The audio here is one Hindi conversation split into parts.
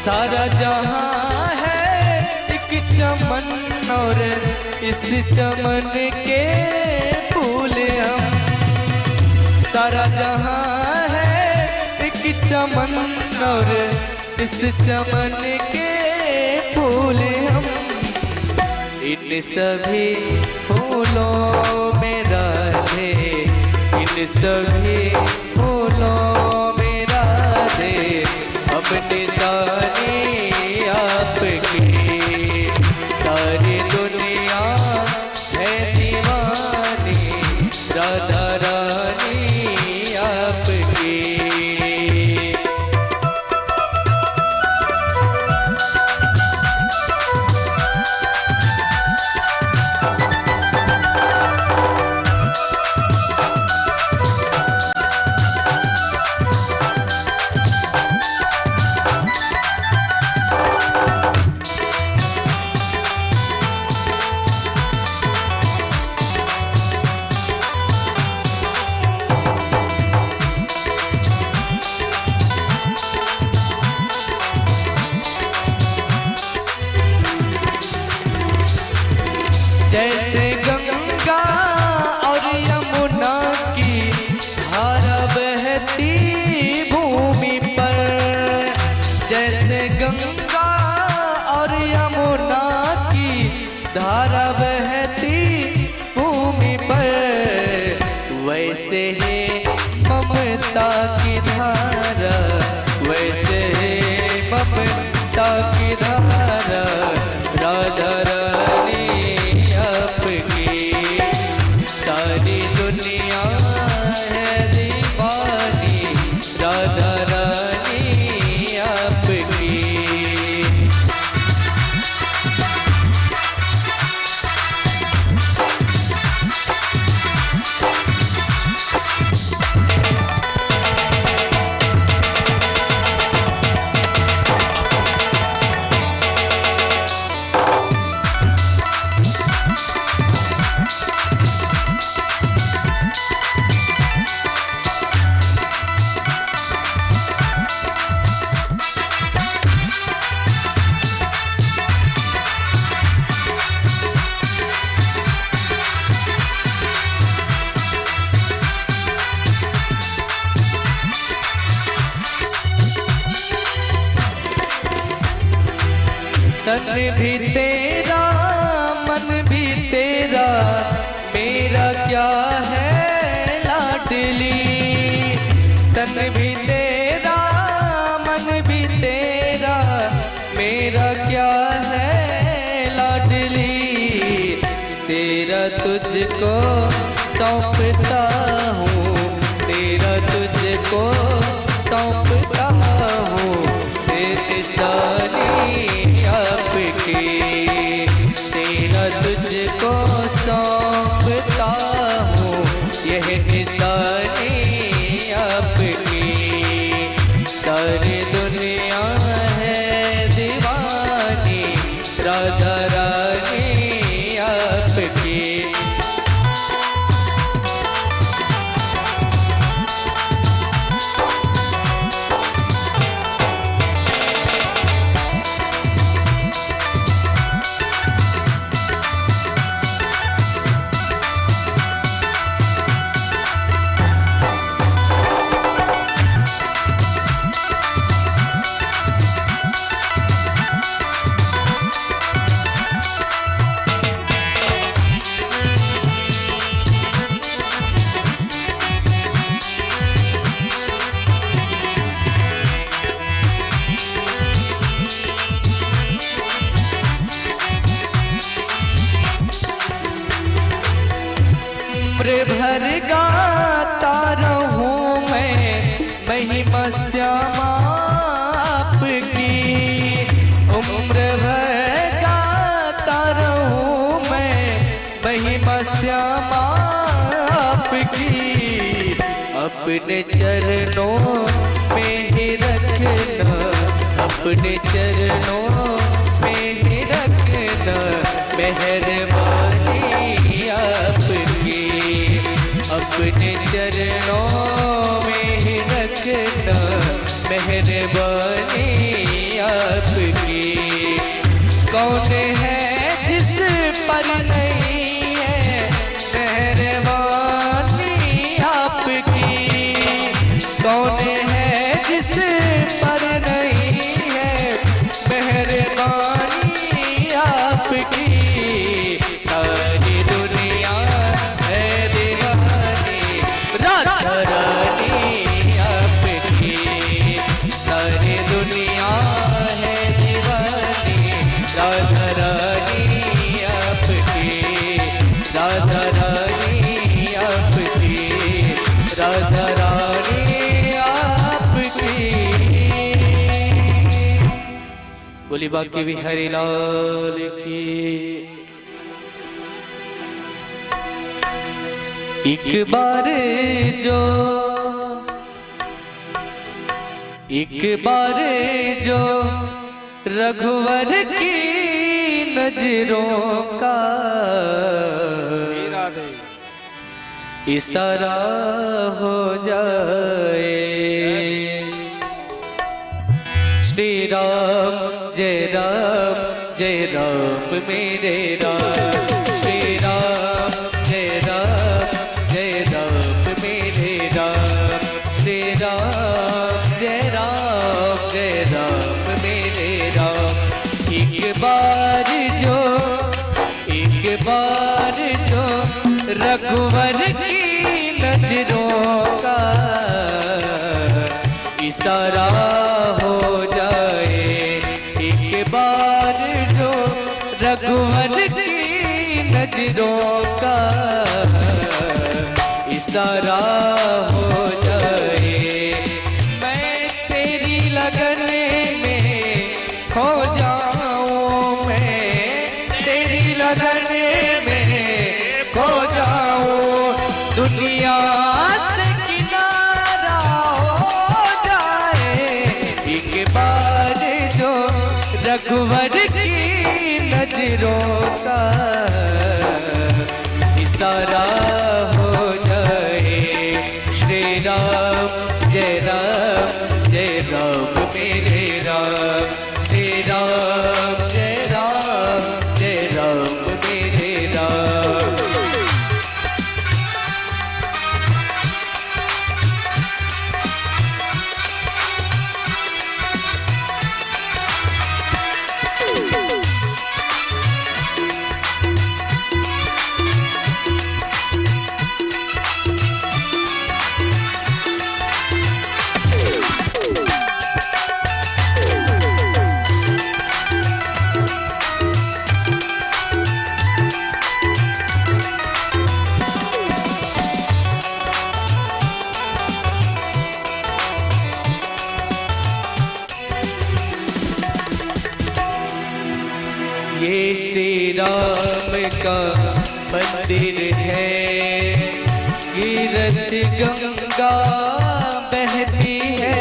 सारा जहां है एक चमन और इस चमन के फूल हम। सारा जहां है एक चमन और इस चमन के फूल हम। इन सभी फूलों में राधे, इन सभी फूलों में राधे, अपनी सारी आपकी। सारी दुनिया है दीवानी राधा रानी आपकी। जैसे गंगा और यमुना की धारा बहती भूमि पर, जैसे गंगा और यमुना की धारा बहती भूमि पर, वैसे ही ममता की धारा, वैसे ही ममता की धारा राधा रानी आपकी। सारी दुनिया है दीवानी राधा रानी आपकी। तन भी तेरा मन भी तेरा, मेरा क्या है लाडली। तन भी तेरा मन भी तेरा, मेरा क्या है लाडली। तेरा तुझको सौंपता हूँ, तेरा तुझको सौंपता हूँ, निशानी आपकी। तेरा तुझको सौंपता हूँ, यह निशानी आपकी। सारी दुनिया है दीवानी राधा रानी आपकी। उम्र भर गाता रहूं मैं महिमा श्यामा आपकी। उम्र भर गाता रहूं मैं महिमा श्यामा आपकी। अपने चरणों में ही रखना, अपने चरणों में ही रखना मेहरबानी आपकी। अपने चरणों में ही रखना मेहरबानी आपकी। दुनिया है दीवानी राधा रानी आपकी, राधा रानी आपकी, राधा रानी आपकी। बोली बाकी बिहारी लाल की। एक बार जो रघुवर की नजरों का इशारा हो जाए, श्री राम जय राम जय राम मेरे राम, श्री राम जय राम जय राम मेरे राम, श्री राम जय राम जय राम मेरे राम। एक बार जो रघुवर की नजरों का इशारा हो जाए, एक बार जो रघुवर की नजरों का इशारा हो जाए, मैं तेरी लगन में खो जाऊं, मैं तेरी लगन में खो जाऊं, दुनिया से किनारा हो जाए, एक बार जो रघुवर की नजरों का इशारा हो जाए, श्री राम जय राम जय राम मेरे राम, श्री राम जय राम जय राम मेरे राम। ये श्री राम का मंदिर है, गिरत गंगा बहती है,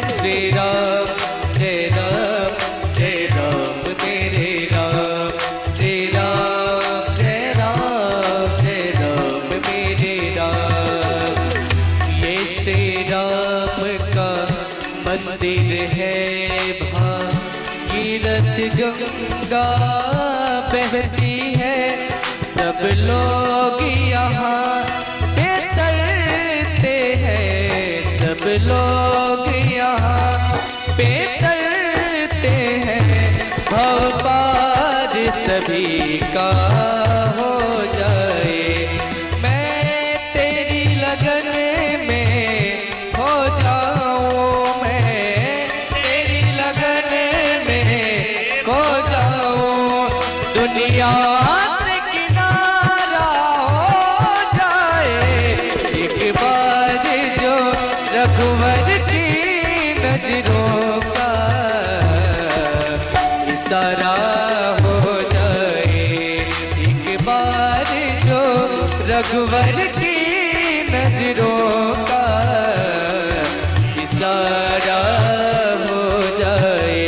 श्री राम जय राम जय राम मेरे राम, श्री राम जय राम जय राम मेरे राम। ये श्री राम का मंदिर है, भागीरथ गंगा बहती है, सब लोग यहाँ पे तरते हैं, सब लोग यहाँ पे तरते हैं, भव पार सभी का हो जाए, मैं तेरी लगन में हो जाऊं, मैं तेरी लगन में खो जाऊं, दुनिया से किनारा हो जाए, एक बार जो रघुवर की नजरों का इशारा हो जाए, एक बार जो रघुवर की नजरों का इशारा हो जाए।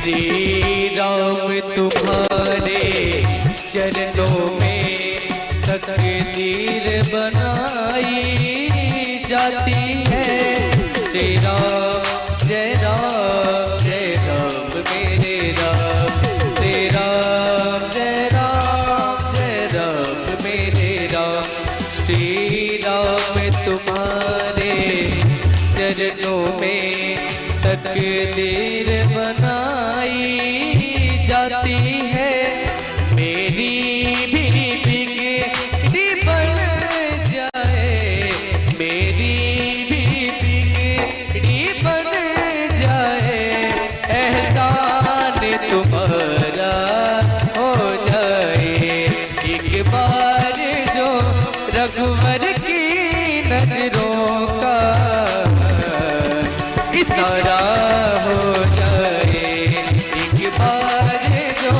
श्री राम तुम्हारे चरणों में तकदीर बनाई जाती है। श्री राम जय राम जय राम मेरे राम, श्री राम जय राम जय राम मेरे राम। श्री राम तुम्हारे चरणों में तकदीर बनाई जाती है। मेरी भी बिगड़ी बन जाए, मेरी भी बिगड़ी बन जाए, एहसान तुम्हारा हो जाए। एक बार जो रघुवर की नजरों का इशारा हो जाए, एक बार जो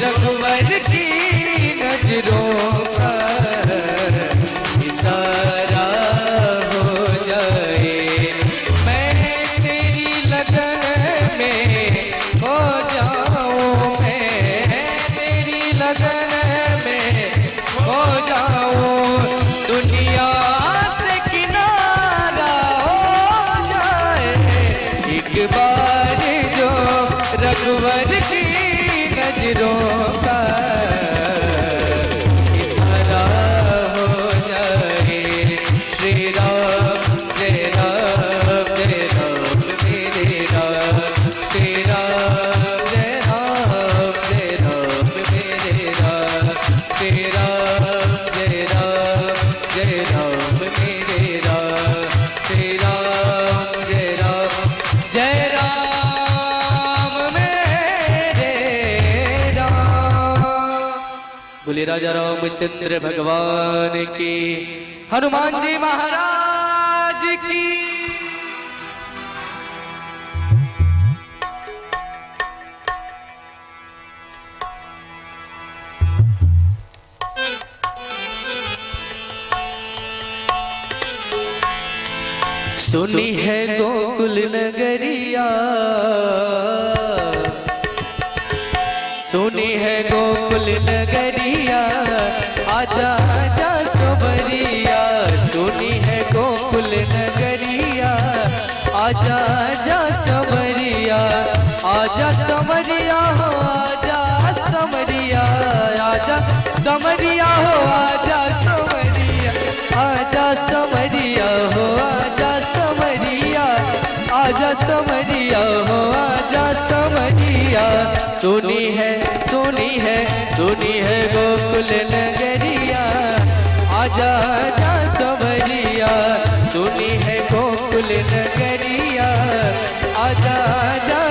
रघुवर की नजरों का इशारा हो जाए। मैं तेरी लगन में हो जाऊं, मैं तेरी लगन में हो जाऊं, दुनिया से किनारा हो जाए। एक बार जो रघुवर की नजरों का इशारा हो जाए। श्री राम जय राम जय राम मेरे राम, श्री राम जय राम जय राम मेरे राम, श्री राम जय राम जय राम मेरे राम, श्री राम जय राम जय राम मेरे राम। बोले राजा रामचंद्र भगवान की, हनुमान जी महाराज की। सुनी है गोकुल नगरिया, सुनी है गोकुल नगरिया, आजा आजा सबरिया। सुनी है गोकुल नगरिया, आजा आजा सबरिया, आजा समरिया हो आजा समरिया, आजा समरिया हो आजा समरिया, आजा समरिया हो आजा समरिया, आजा समरिया हो आजा समरिया। सुनी है सुनी है सुनी है गोकुल नगरिया, आजा आजा समरिया। सुनी है गोकुल नगरिया, आजा आजा